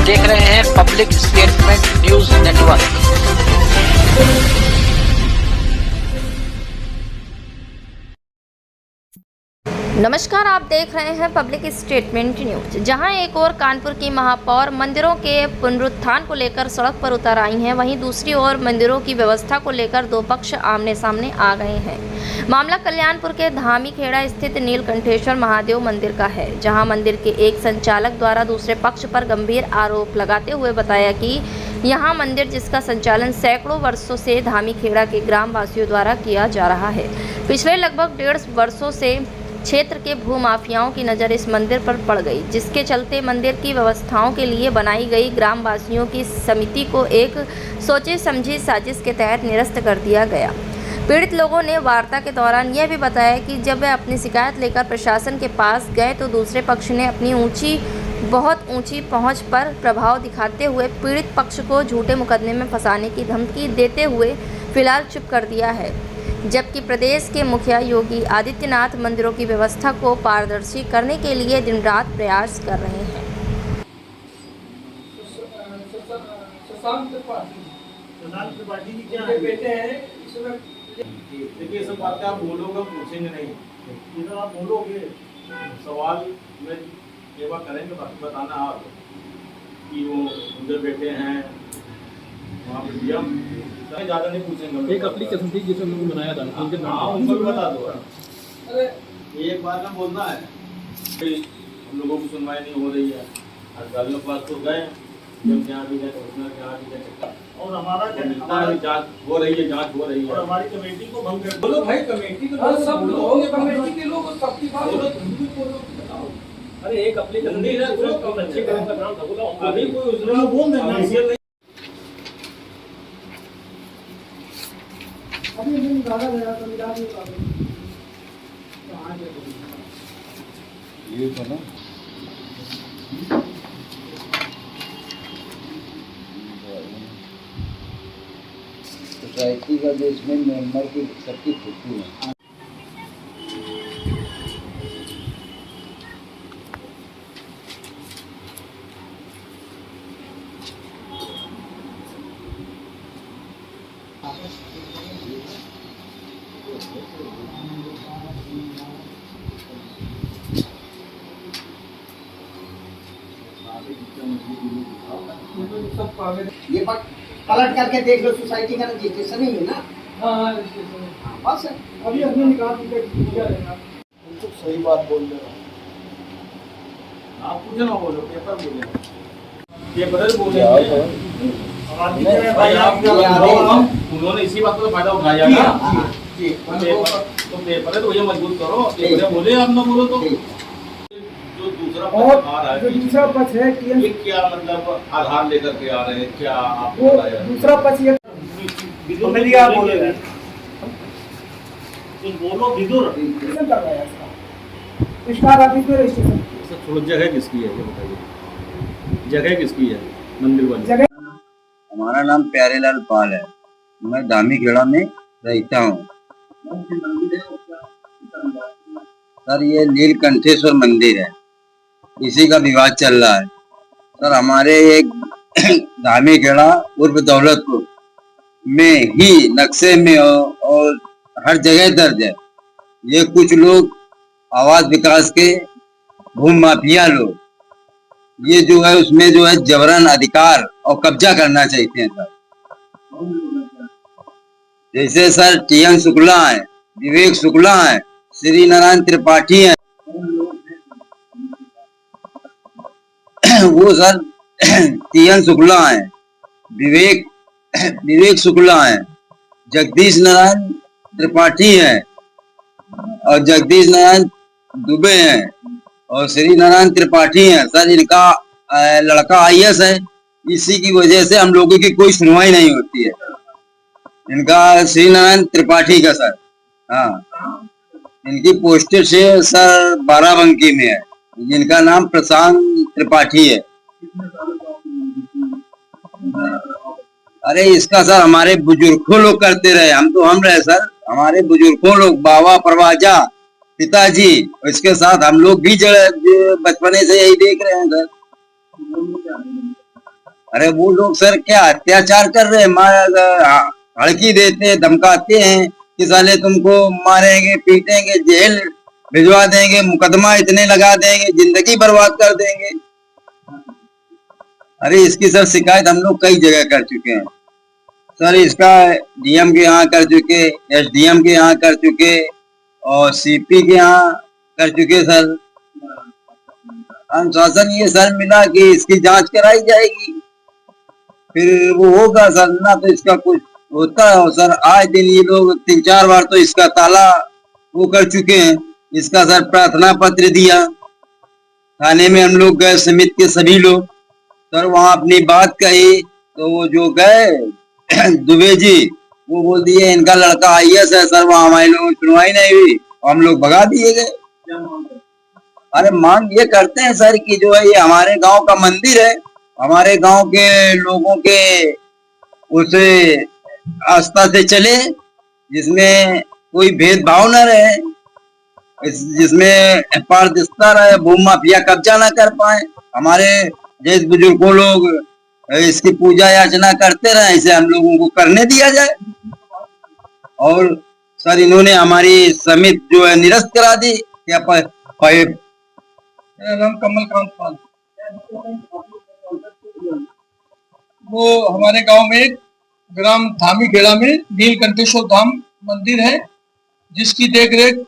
देख रहे हैं पब्लिक स्टेटमेंट न्यूज नेटवर्क। नमस्कार, आप देख रहे हैं पब्लिक स्टेटमेंट न्यूज। जहां एक ओर कानपुर की महापौर मंदिरों के पुनरुत्थान को लेकर सड़क पर उतर आई हैं, वहीं दूसरी ओर मंदिरों की व्यवस्था को लेकर दो पक्ष आमने सामने आ गए हैं। मामला कल्याणपुर के धामी खेड़ा स्थित नीलकंठेश्वर महादेव मंदिर का है, जहां मंदिर के एक संचालक द्वारा दूसरे पक्ष पर गंभीर आरोप लगाते हुए बताया कि यहाँ मंदिर जिसका संचालन सैकड़ों वर्षों से धामी खेड़ा के ग्राम वासियों द्वारा किया जा रहा है, पिछले लगभग 1.5 वर्षों से क्षेत्र के भूमाफियाओं की नज़र इस मंदिर पर पड़ गई, जिसके चलते मंदिर की व्यवस्थाओं के लिए बनाई गई ग्राम वासियों की समिति को एक सोचे समझी साजिश के तहत निरस्त कर दिया गया। पीड़ित लोगों ने वार्ता के दौरान यह भी बताया कि जब वे अपनी शिकायत लेकर प्रशासन के पास गए तो दूसरे पक्ष ने अपनी बहुत ऊंची पहुंच पर प्रभाव दिखाते हुए पीड़ित पक्ष को झूठे मुकदमे में फंसाने की धमकी देते हुए फिलहाल चुप कर दिया है, जबकि प्रदेश के मुखिया योगी आदित्यनाथ मंदिरों की व्यवस्था को पारदर्शी करने के लिए दिन रात प्रयास कर रहे हैं। देखिए, सब बातें आप बोलोगे, पूछेंगे नहीं। इधर आप बोलोगे, सवाल में सेवा करेंगे, बाकी बताना आप कि वो उधर बैठे हैं वहाँ पे डीएम ज़्यादा नहीं पूछेंगे। एक एप्लीकेशन थी जिसे हमने बनाया था, उनके नाम उनको भी बता दो। अरे एक बार ना बोलना है, हम लोगों की सुनवाई नहीं हो रही है। अधिकारियों के पास तो गए, जब जहाँ भी गए कमिश्नर के यहाँ भी गए, और हमारा जांच हो रही है, जांच हो रही है। और हमारी कमेटी को भंग कर बोलो भाई, कमेटी तो सब लोग कमेटी के लोग सबकी बात बोलो। अरे एक एप्लीकेशन नहीं है, तो अच्छे काम का नाम था, बोलो अभी कोई उसने बोल देना अभी नहीं ज्यादा गया तो मिला नहीं पाएंगे। ये तो ना सोसाइटी का जो इसमें मेंबर की सबकी खुशी है। ये पलट करके देख लो, सोसाइटी का रजिस्ट्रेशन ही है ना। हाँ, बस अभी हमने निकाल दिया। तो सही बात बोल रहे हो आप, कुछ ना बोलो, पेपर बोले, पेपर बोले। उन्होंने इसी बात का फायदा उठाया ना, तो पेपर तो ये मजबूत करो। पेपर बोले आप ना बोलो तो जो दूसरा पक्ष है ये क्या मतलब आधार लेकर के आ रहे हैं, क्या आपको दूसरा पक्ष ये बोले बोलो विदुर स्टार ऑफिस में रजिस्ट्रेशन। थोड़ा जगह किसकी है ये बताइए, जगह किसकी है मंदिर वाली जगह? हमारा नाम प्यारेलाल पाल है, मैं धामी खेड़ा में रहता हूँ। सर ये नीलकंठेश्वर मंदिर है, इसी का विवाद चल रहा है। सर हमारे एक धामी खेड़ा उर्फ दौलतपुर में ही नक्शे में और हर जगह दर्ज है। ये कुछ लोग आवास विकास के भूमि माफिया लोग, ये जो है उसमें जो है जबरन अधिकार और कब्जा करना चाहते हैं सर। जैसे सर टीएन शुक्ला है, विवेक शुक्ला है, श्री नारायण त्रिपाठी है, वो सर टीएन शुक्ला है, विवेक शुक्ला है, जगदीश नारायण त्रिपाठी है और जगदीश नारायण दुबे हैं और श्री नारायण त्रिपाठी हैं। सर इनका लड़का आईएएस है, इसी की वजह से हम लोगों की कोई सुनवाई नहीं होती है। इनका श्री नारायण त्रिपाठी का सर, हाँ, इनकी पोस्टेड से सर बाराबंकी में है, जिनका नाम प्रशांत त्रिपाठी है। अरे इसका सर हमारे बुजुर्गों लोग करते रहे, हम रहे सर, हमारे बुजुर्गों लोग, बाबा परवाजा पिताजी, इसके साथ हम लोग भी बचपने से यही देख रहे हैं सर। अरे वो लोग सर क्या अत्याचार कर रहे हैं, हड़की देते हैं, धमकाते हैं कि साले तुमको मारेंगे, पीटेंगे, जेल भिजवा देंगे, मुकदमा इतने लगा देंगे, जिंदगी बर्बाद कर देंगे। अरे इसकी सर शिकायत हम लोग कई जगह कर चुके हैं सर। इसका डीएम के यहाँ कर चुके, एसडीएम के यहाँ कर चुके और सीपी के यहाँ कर चुके सर। अनुशासन ये सर मिला कि इसकी जांच कराई जाएगी, फिर वो होगा सर, ना तो इसका कुछ होता है। और सर आज दिन ये लोग 3-4 बार तो इसका ताला वो कर चुके हैं। इसका सर प्रार्थना पत्र दिया, थाने में हम लोग गए, समिति के सभी लोग सर, वहाँ अपनी बात कही तो वो जो गए दुबे जी, वो बोल दिए इनका लड़का आईएएस है सर, वहाँ हमारे लोगों की सुनवाई नहीं हुई, हम लोग भगा दिए गए। अरे मांग ये करते हैं सर कि जो है ये हमारे गांव का मंदिर है, हमारे गांव के लोगों के उसे आस्था से चले, जिसमें कोई भेदभाव न रहे, जिसमें पारदर्शिता रहे, भूमि माफिया कब्जा ना कर पाए, हमारे जैसे बुजुर्गों लोग इसकी पूजा याचना करते रहे, इसे हम लोगों को करने दिया जाए। और सर इन्होंने हमारी समिति जो है निरस्त करा दी। क्या मेरा नाम कमलकांत पाल। वो हमारे गांव में ग्राम धामीखेड़ा में नीलकंठेश्वर धाम मंदिर है, जिसकी देखरेख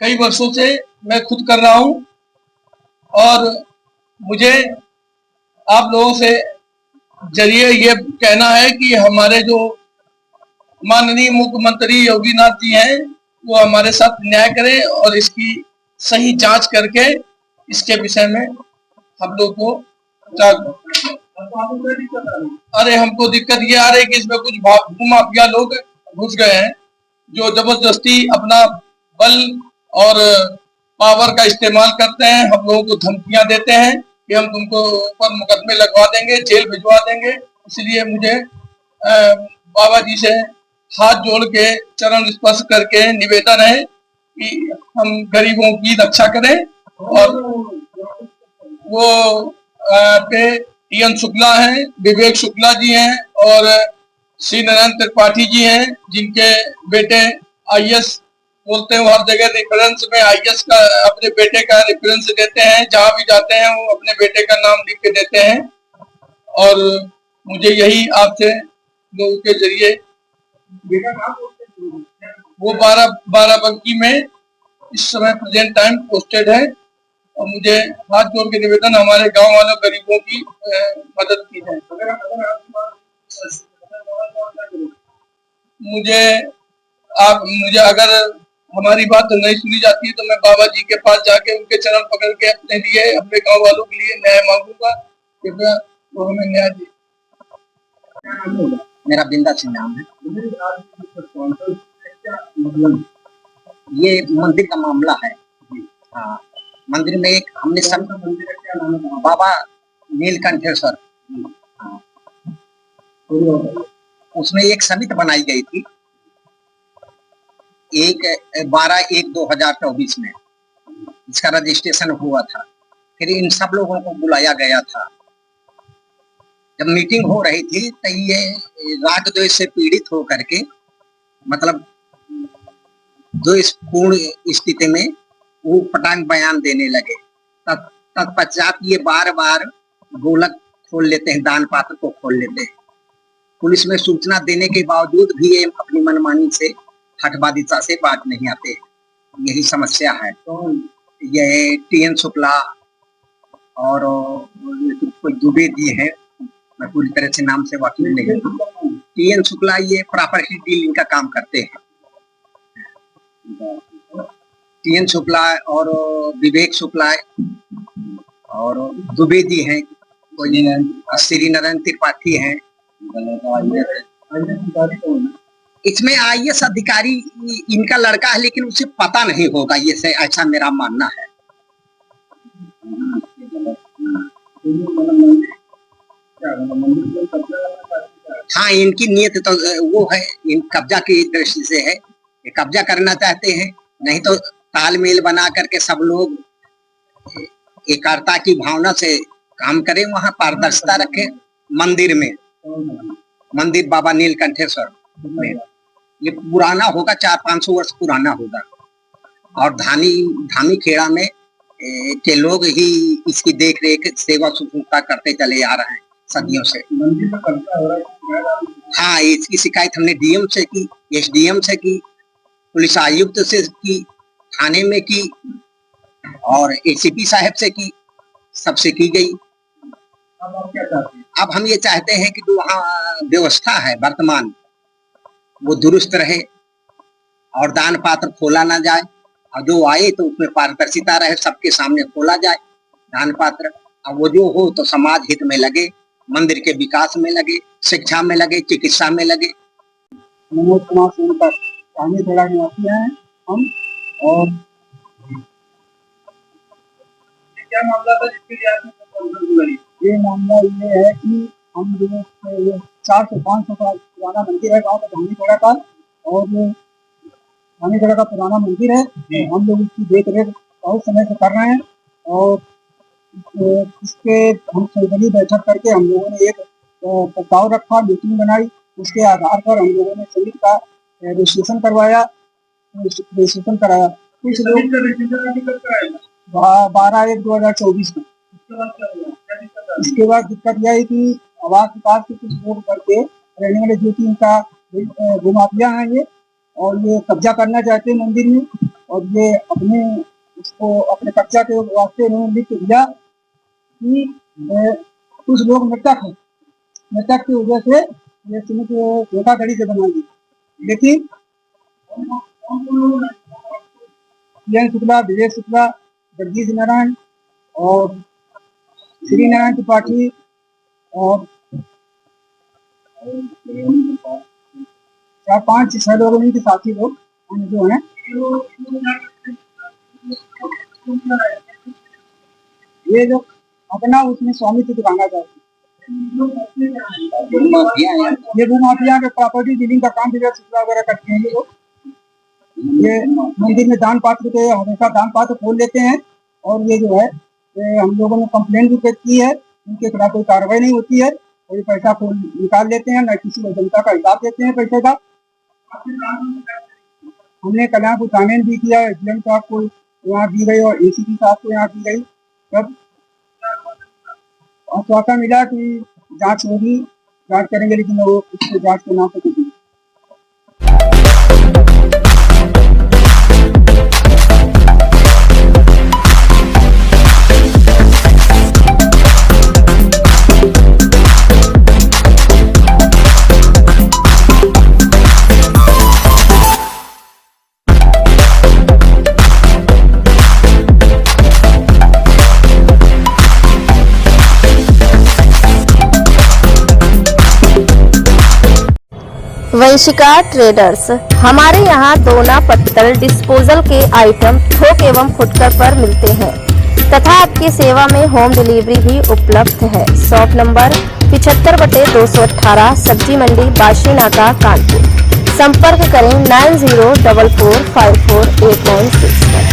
कई वर्षों से मैं खुद कर रहा हूं। और मुझे आप लोगों से जरिए ये कहना है कि हमारे जो माननीय मुख्यमंत्री योगीनाथ जी हैं, वो हमारे साथ न्याय करें और इसकी सही जांच करके इसके विषय में हम लोग को अरे हमको दिक्कत ये आ रही है कि इसमें कुछ भूमाफिया लोग घुस गए हैं, जो जबरदस्ती अपना बल और पावर का इस्तेमाल करते हैं, हम लोगों को धमकियां देते हैं कि हम तुमको ऊपर मुकदमे लगवा देंगे, जेल भिजवा देंगे। इसलिए मुझे बाबा जी से हाथ जोड़ के चरण स्पर्श करके निवेदन है कि हम गरीबों की रक्षा करें। और वो पे टीएन शुक्ला हैं, विवेक शुक्ला जी हैं और श्री नारायण त्रिपाठी जी हैं, जिनके बेटे आईएएस बोलते हैं। वो हर जगह रेफरेंस में आईएएस का अपने बेटे का रेफरेंस देते हैं, जहां भी जाते हैं वो अपने बेटे का नाम लिख के देते हैं। और मुझे यही आपसे लोगों के जरिए, वो 12 में इस समय प्रेजेंट टाइम पोस्टेड है। और मुझे हाथ जोड़ के निवेदन, हमारे गांव वालों गरीबों की मदद की जाए। मुझे अगर हमारी बात नहीं सुनी जाती है तो मैं बाबा जी के पास जाके उनके चरण पकड़ के अपने लिए, अपने गांव वालों के लिए न्याय मांगूंगा। कृपया वो हमें न्याय दे। मेरा बिंदा सिंह नाम है। ये मंदिर का मामला है। हाँ, मंदिर में एक हमने सब बाबा नीलकंठेश्वर, हाँ, उसमें एक समिति बनाई गई थी 12/1/2024 में, इसका रजिस्ट्रेशन हुआ था। फिर इन सब लोगों को बुलाया गया था। जब मीटिंग हो रही थी तो ये रागद्वेष से पीड़ित हो करके, मतलब द्वेषपूर्ण स्थिति में वो पटांग बयान देने लगे। तत्पश्चात ये बार-बार गोलक खोल लेते हैं, दान पात्र को खोल लेते हैं। पुलिस में सूचना देने के बावजूद भी ये अपनी मनमानी से, हठबादिता से बात नहीं आते। यही समस्या है। तो ये टीएन शुक्ला और कोई दुबे जी है, मैं पूरी तरह से नाम से वाकिफ नहीं हूँ। टीएन शुक्ला ये प्रॉपर्टी डीलिंग का काम करते हैं। टीएन शुक्ला और विवेक शुक्ला और दुबे जी हैं, कोई श्री नारायण त्रिपाठी हैं। इसमें आईएएस अधिकारी इनका लड़का है, लेकिन उसे पता नहीं होगा ये से, ऐसा मेरा मानना है। हाँ, इनकी नीयत तो वो है, इन कब्जा की दृष्टि से है, ये कब्जा करना चाहते हैं। नहीं तो तालमेल बना करके सब लोग एकता की भावना से काम करें, वहाँ पारदर्शिता रखें, मंदिर में, मंदिर बाबा नीलकंठेश्वर में। ये पुराना होगा, 400-500 वर्ष पुराना होगा। और धामी खेड़ा में के लोग ही इसकी देख रेख सेवा शुश्रूषा करते चले आ रहे हैं सदियों से। मंदिर में कब्जा हो रहा है। हाँ, इसकी शिकायत हमने डीएम से की, एसडीएम से की, पुलिस आयुक्त से की, थाने में की और एसीपी साहब से की, सबसे की गई। अब आप क्या चाहते हैं? अब हम ये चाहते हैं कि जो वहाँ व्यवस्था है वर्तमान, वो दुरुस्त रहे और दान पात्र खोला ना जाए, और जो आए तो उसमें पारदर्शिता रहे, सबके सामने खोला जाए दान पात्र। अब वो जो हो तो समाज हित में लगे, मंदिर के विकास में लगे, शिक्षा में लगे, चिकित्सा में लगे। मनोज कुमार सोनकर धामी खेड़ा निवासी हैं हम। और क्या मामला था जिसके लिए आपने प्रपोजल बनाई? ये मामला ये है कि हम जो 400-500 का पुराना मंदिर है गाँव का धामी खेड़ा का, और धामी खेड़ा का पुराना मंदिर है, तो हम लोग इसकी देख रेख बहुत समय से कर रहे हैं। और इसके हम सर्वदलीय बैठक करके हम लोगों ने एक प्रस्ताव रखा, मीटिंग बनाई, उसके आधार पर हम लोगों ने समिति का रजिस्ट्रेशन कराया। कुछ लोग 12/1/2024 में। इसके बाद दिक्कत यह है कि आवास विकास के कुछ लोग करके रहने वाले जो कि इनका भूमाफिया है ये, और ये कब्जा करना चाहते हैं मंदिर में, और ये अपने उसको अपने कब्जा के वास्ते उन्होंने लिख दिया कि कुछ लोग मृतक हैं, मृतक की वजह से ये समिति धोखाधड़ी से बना दी। लेकिन शुक्ला, विवेक शुक्ला, जगदीश नारायण और श्री नारायण त्रिपाठी और 4-5-6 लोग के साथी लोग जो है, ये जो अपना उसमें स्वामित्व दिखाना चाहते हैं। ये भूमाफिया के प्रॉपर्टी डीलिंग का काम विवेक शुक्ला वगैरह करते हैं ये लोग। ये मंदिर में दान पात्र के हमेशा दान पात्र खोल लेते हैं, और ये जो है हम लोगों ने कंप्लेंट भी की है, इनके खिलाफ कोई कार्रवाई नहीं होती है, और ये पैसा खोल निकाल लेते हैं, न किसी को जनता का हिसाब देते हैं पैसे का। हमने कल्याणपुर थाने भी किया, एसडीएम साहब को यहाँ दी गई और एसीपी साहब को यहाँ दी गई। तब आश्वासन मिला कि जांच होगी, जांच करेंगे, लेकिन वो उसके जांच के नाम पे कुछ नहीं। वंशिका ट्रेडर्स। हमारे यहाँ दोना, पत्तल, डिस्पोजल के आइटम थोक एवं फुटकर पर मिलते हैं तथा आपकी सेवा में होम डिलीवरी भी उपलब्ध है। शॉप नंबर 75/218, सब्जी मंडी, बाशी नाका, कानपुर। संपर्क करें 9044548961।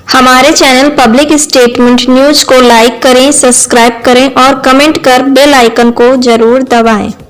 हमारे चैनल पब्लिक स्टेटमेंट न्यूज को लाइक करें, सब्सक्राइब करें और कमेंट कर बेल आइकन को जरूर दबाएं।